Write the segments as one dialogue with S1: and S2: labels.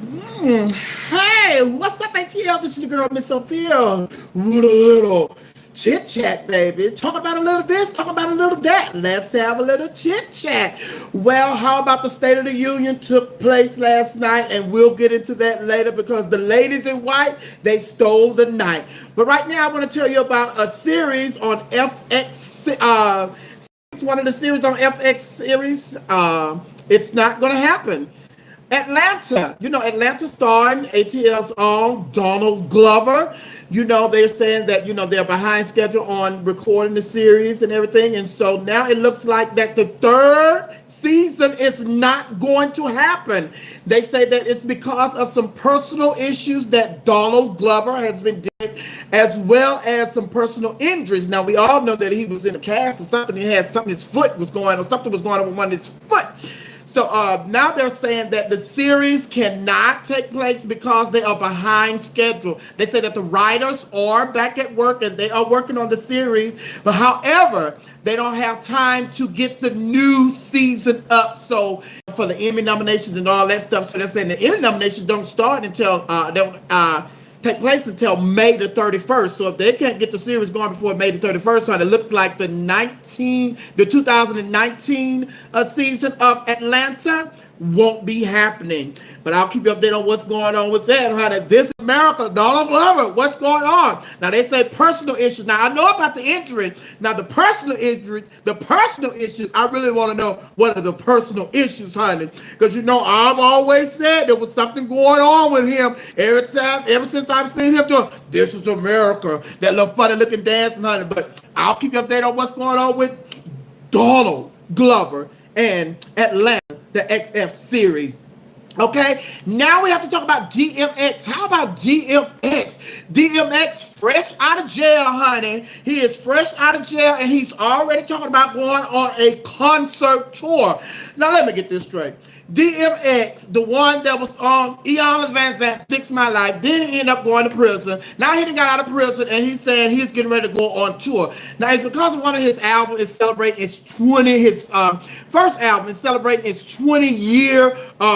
S1: Hey, what's up, ATL? This is your girl, Miss Sophia, with a little chit chat, baby. Talk about a little this, talk about a little that. Let's have a little chit chat. Well, how about the State of the Union took place last night, and we'll get into that later because the ladies in white, they stole the night. But right now, I want to tell you about a series on FX. It's one of the series on FX series. It's not going to happen. Atlanta, Atlanta starring ATL's own Donald Glover. They're saying that, they're behind schedule on recording the series and everything. And so now it looks like that the third season is not going to happen. They say that it's because of some personal issues that Donald Glover has been dealing, as well as some personal injuries. Now, we all know that he was in a cast or something. He had something, his foot was going, or something was going on with one of his foot. So now they're saying that the series cannot take place because they are behind schedule. They say that the writers are back at work and they are working on the series, but however, they don't have time to get the new season up. So for the Emmy nominations and all that stuff, so they're saying the Emmy nominations don't start until don't take place until May the 31st. So if they can't get the series going before May the 31st, so it looks like the 2019 season of Atlanta won't be happening. But I'll keep you updated on what's going on with that, honey. This is America, Donald Glover. What's going on? Now they say personal issues. Now I know about the injury. Now the personal issues, I really want to know what are the personal issues, honey. Because I've always said there was something going on with him ever since I've seen him doing This Is America, that little funny looking dancing, honey. But I'll keep you updated on what's going on with Donald Glover and Atlanta, the XF series. Okay, now we have to talk about DMX. How about DMX? DMX fresh out of jail, honey. He is fresh out of jail and he's already talking about going on a concert tour. Now let me get this straight. DMX, the one that was on Eon Van Zandt, Fix My Life, then he ended up going to prison. Now he done got out of prison and he's saying he's getting ready to go on tour. Now it's because of one of his albums is celebrating his first album is celebrating its 20-year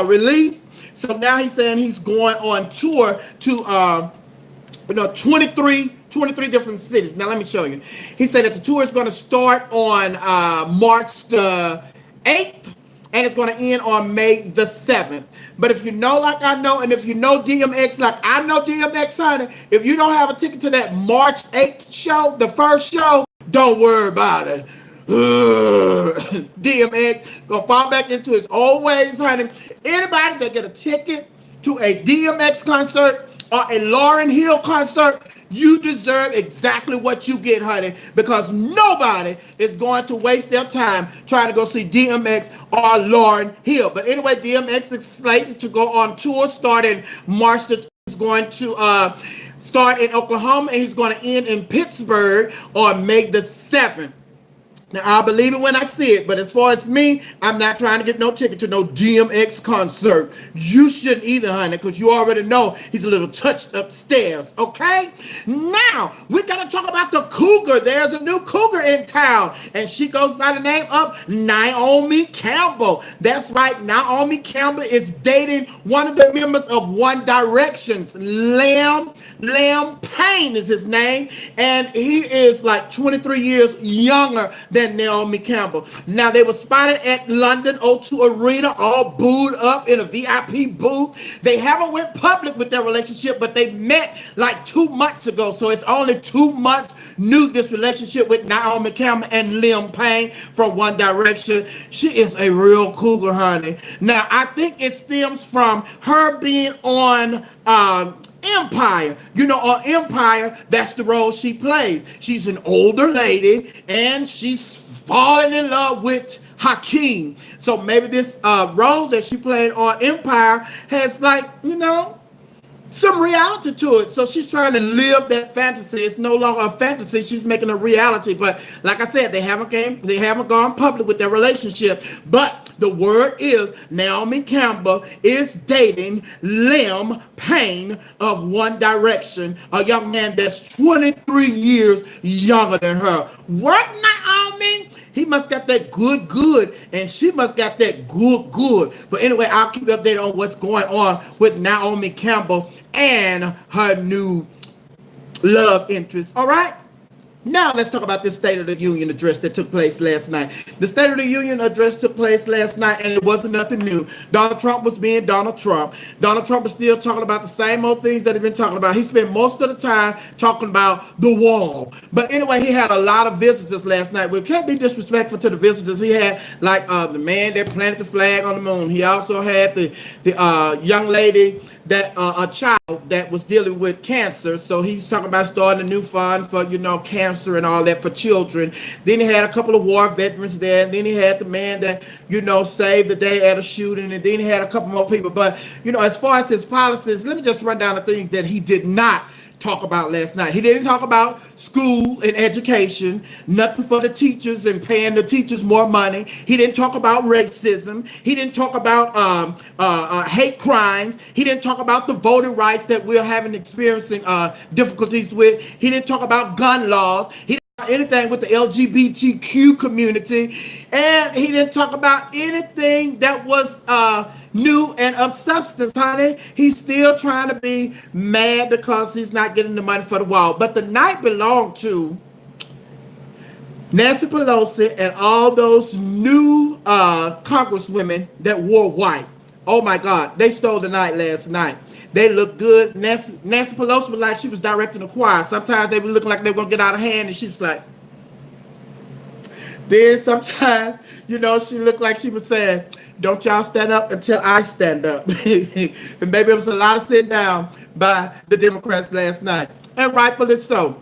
S1: release. So now he's saying he's going on tour to 23 different cities. Now let me show you. He said that the tour is going to start on March the 8th. And it's going to end on May the 7th. But if you know like I know, and if you know DMX like I know DMX, honey, if you don't have a ticket to that March 8th show, the first show, don't worry about it. DMX going to fall back into his old ways, honey. Anybody that get a ticket to a DMX concert or a Lauryn Hill concert, you deserve exactly what you get, honey, because nobody is going to waste their time trying to go see DMX or Lauryn Hill. But anyway, DMX is slated to go on tour starting March. He's going to start in Oklahoma and he's going to end in Pittsburgh on May the 7th. Now, I'll believe it when I see it, but as far as me, I'm not trying to get no ticket to no DMX concert. You shouldn't either, honey, because you already know he's a little touched upstairs, okay? Now, we're going to talk about the cougar. There's a new cougar in town, and she goes by the name of Naomi Campbell. That's right, Naomi Campbell is dating one of the members of One Direction's Liam Payne is his name, and he is like 23 years younger than Naomi Campbell. Now, they were spotted at London O2 Arena, all booed up in a VIP booth. They haven't went public with their relationship, but they met like 2 months ago. So it's only 2 months new, this relationship with Naomi Campbell and Liam Payne from One Direction. She is a real cougar, honey. Now, I think it stems from her being on Empire. On Empire, that's the role she plays. She's an older lady and she's falling in love with Hakeem. So maybe this role that she played on Empire has some reality to it. So she's trying to live that fantasy. It's no longer a fantasy. She's making a reality. But like I said, they haven't gone public with their relationship. But the word is Naomi Campbell is dating Liam Payne of One Direction, a young man that's 23 years younger than her. What, Naomi? He must got that good, and she must got that good. But anyway, I'll keep you updated on what's going on with Naomi Campbell and her new love interest. All right. Now let's talk about this State of the Union address that took place last night. The State of the Union address took place last night, and it wasn't nothing new. Donald Trump was being Donald Trump. Donald Trump was still talking about the same old things that he's been talking about. He spent most of the time talking about the wall. But anyway, he had a lot of visitors last night. We can't be disrespectful to the visitors. He had like the man that planted the flag on the moon. He also had the young lady that a child that was dealing with cancer. So he's talking about starting a new fund for, cancer and all that for children. Then he had a couple of war veterans there. And then he had the man that, saved the day at a shooting. And then he had a couple more people. But, as far as his policies, let me just run down the things that he did not talk about last night. He didn't talk about school and education, nothing for the teachers and paying the teachers more money. He didn't talk about racism. He didn't talk about hate crimes. He didn't talk about the voting rights that we're experiencing difficulties with. He didn't talk about gun laws. He didn't talk about anything with the LGBTQ community. And he didn't talk about anything that was new and of substance, honey. He's still trying to be mad because he's not getting the money for the wall. But the night belonged to Nancy Pelosi and all those new congresswomen that wore white. Oh my God, they stole the night last night. They looked good. Nancy Pelosi was like she was directing the choir. Sometimes they were looking like they were going to get out of hand, and she was like, then sometimes, she looked like she was saying, don't y'all stand up until I stand up. And maybe it was a lot of sitting down by the Democrats last night. And rightfully so.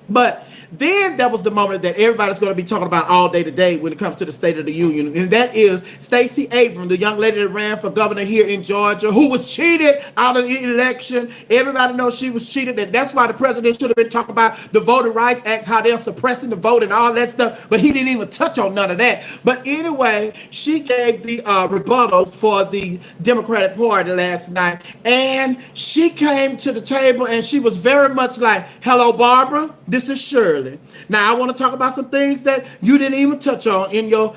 S1: But then that was the moment that everybody's going to be talking about all day today when it comes to the State of the Union. And that is Stacey Abrams, the young lady that ran for governor here in Georgia, who was cheated out of the election. Everybody knows she was cheated. And that's why the president should have been talking about the Voting Rights Act, how they're suppressing the vote and all that stuff. But he didn't even touch on none of that. But anyway, she gave the rebuttal for the Democratic Party last night. And she came to the table and she was very much like, hello, Barbara, this is Shirley. Now, I want to talk about some things that you didn't even touch on in your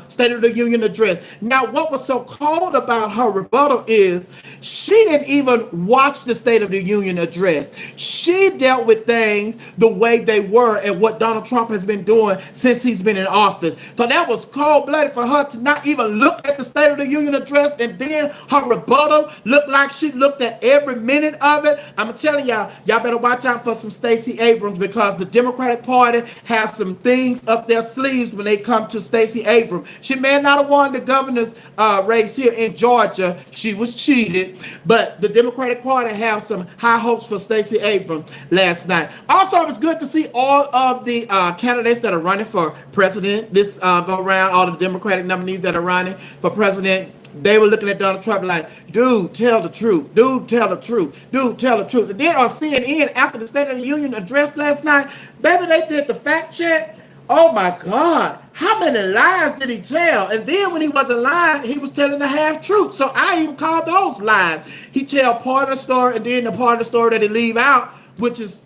S1: State of the Union address. Now, what was so cold about her rebuttal is she didn't even watch the State of the Union address. She dealt with things the way they were and what Donald Trump has been doing since he's been in office. So that was cold-blooded for her to not even look at the State of the Union address, and then her rebuttal looked like she looked at every minute of it. I'm telling y'all better watch out for some Stacey Abrams, because the Democratic Party has some things up their sleeves when they come to Stacey Abrams. She may not have won the governor's race here in Georgia. She was cheated, but the Democratic Party have some high hopes for Stacey Abrams last night. Also, it was good to see all of the candidates that are running for president this go around, all the Democratic nominees that are running for president. They were looking at Donald Trump like, dude, tell the truth. Dude, tell the truth. Dude, tell the truth. And then on CNN, after the State of the Union address last night, baby, they did the fact check. Oh, my God. How many lies did he tell? And then when he wasn't lying, he was telling the half truth. So I even called those lies. He tell part of the story, and then the part of the story that he leave out, which is,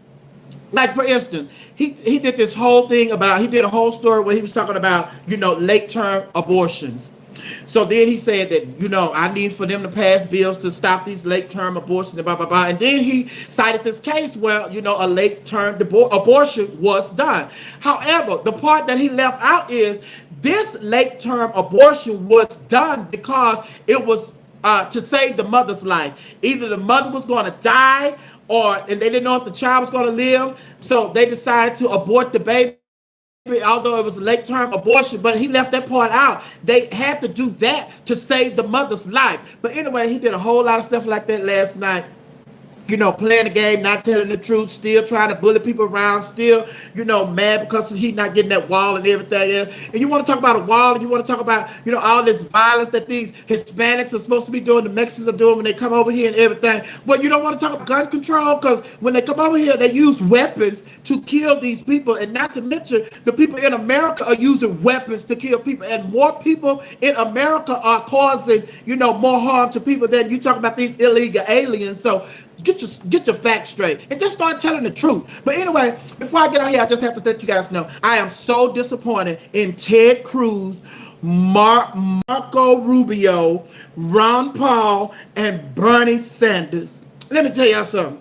S1: like, for instance, he did this whole thing about, he did a whole story where he was talking about, late-term abortions. So then he said that, I need for them to pass bills to stop these late-term abortions and blah, blah, blah. And then he cited this case where, a late-term abortion was done. However, the part that he left out is this late-term abortion was done because it was to save the mother's life. Either the mother was going to die and they didn't know if the child was going to live. So they decided to abort the baby, although it was a late-term abortion, but he left that part out. They had to do that to save the mother's life. But anyway, he did a whole lot of stuff like that last night. Playing the game, not telling the truth, still trying to bully people around, still, mad because he's not getting that wall and everything else. And you want to talk about a wall, and you want to talk about, all this violence that these Hispanics are supposed to be doing, the Mexicans are doing when they come over here and everything. Well, you don't want to talk about gun control, because when they come over here, they use weapons to kill these people. And not to mention, the people in America are using weapons to kill people. And more people in America are causing, more harm to people than you talk about these illegal aliens. So get your facts straight and just start telling the truth. But anyway, before I get out here, I just have to let you guys know I am so disappointed in Ted Cruz, Marco Rubio, Ron Paul, and Bernie Sanders. Let me tell y'all something.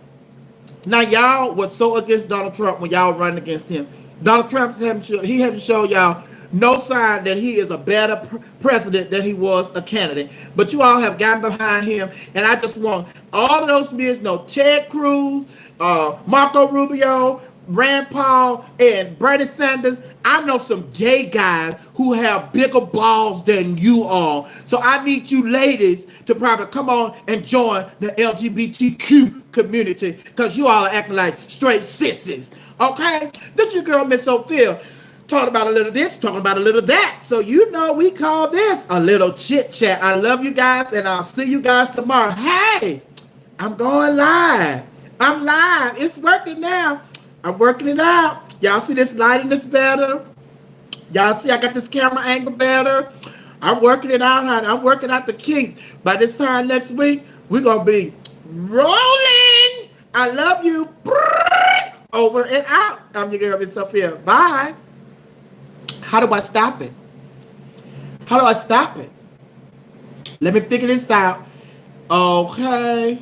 S1: Now y'all was so against Donald Trump when y'all running against him. Donald Trump hasn't shown y'all no sign that he is a better president than he was a candidate. But you all have gotten behind him, and I just want all of those men to know Ted Cruz, Marco Rubio, Rand Paul, and Bernie Sanders. I know some gay guys who have bigger balls than you all. So I need you ladies to probably come on and join the LGBTQ community because you all are acting like straight sissies. Okay? This your girl, Miss Sophia. Talking about a little this, talking about a little that. So you know we call this a little chit chat. I love you guys, and I'll see you guys tomorrow. Hey, I'm going live. I'm live. It's working now. I'm working it out. Y'all see this lighting is better? Y'all see I got this camera angle better? I'm working it out, honey. I'm working out the kinks. By this time next week, we're going to be rolling. I love you. Over and out. I'm your girl, Miss Sophia. Bye. How do I stop it? How do I stop it? Let me figure this out. Okay.